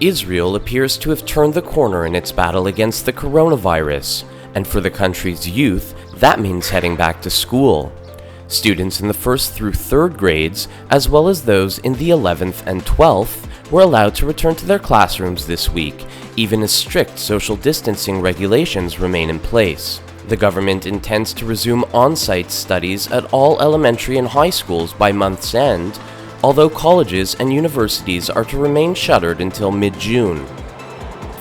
Israel appears to have turned the corner in its battle against the coronavirus, and for the country's youth, that means heading back to school. Students in the 1st through 3rd grades, as well as those in the 11th and 12th, were allowed to return to their classrooms this week, even as strict social distancing regulations remain in place. The government intends to resume on-site studies at all elementary and high schools by month's end, although colleges and universities are to remain shuttered until mid-June.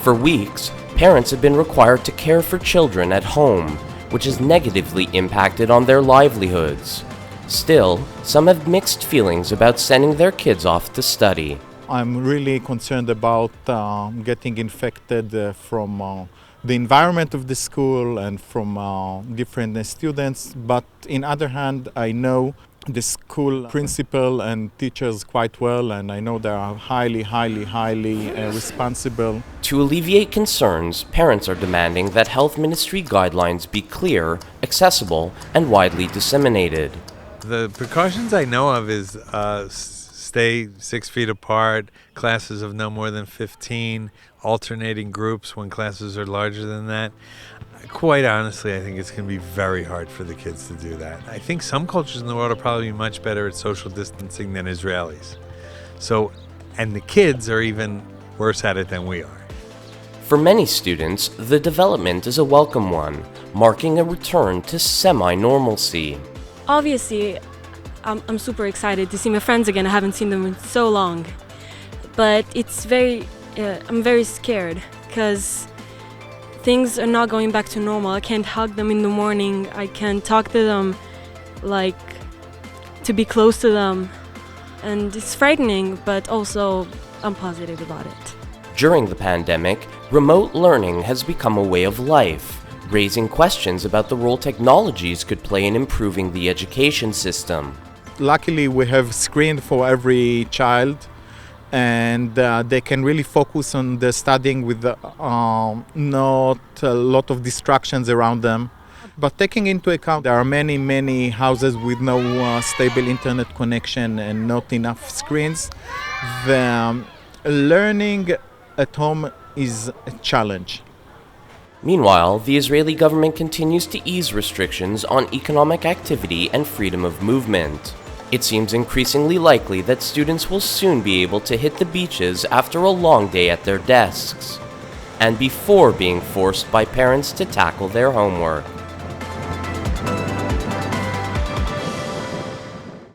For weeks, parents have been required to care for children at home, which has negatively impacted on their livelihoods. Still, some have mixed feelings about sending their kids off to study. I'm really concerned about getting infected from the environment of the school and from different students, but on other hand, I know the school principal and teachers quite well, and I know they are highly responsible. To alleviate concerns, parents are demanding that health ministry guidelines be clear, accessible, and widely disseminated. The precautions I know of is stay 6 feet apart, classes of no more than 15, alternating groups when classes are larger than that. Quite honestly, I think it's going to be very hard for the kids to do that. I think some cultures in the world are probably much better at social distancing than Israelis. And the kids are even worse at it than we are. For many students, the development is a welcome one, marking a return to semi-normalcy. Obviously, I'm super excited to see my friends again. I haven't seen them in so long. But I'm very scared because things are not going back to normal. I can't hug them in the morning. I can't talk to them, to be close to them. And it's frightening, but also I'm positive about it. During the pandemic, remote learning has become a way of life, raising questions about the role technologies could play in improving the education system. Luckily, we have screened for every child, and they can really focus on the studying with not a lot of distractions around them. But taking into account there are many houses with no stable internet connection and not enough screens, the learning at home is a challenge. Meanwhile, the Israeli government continues to ease restrictions on economic activity and freedom of movement. It seems increasingly likely that students will soon be able to hit the beaches after a long day at their desks, and before being forced by parents to tackle their homework.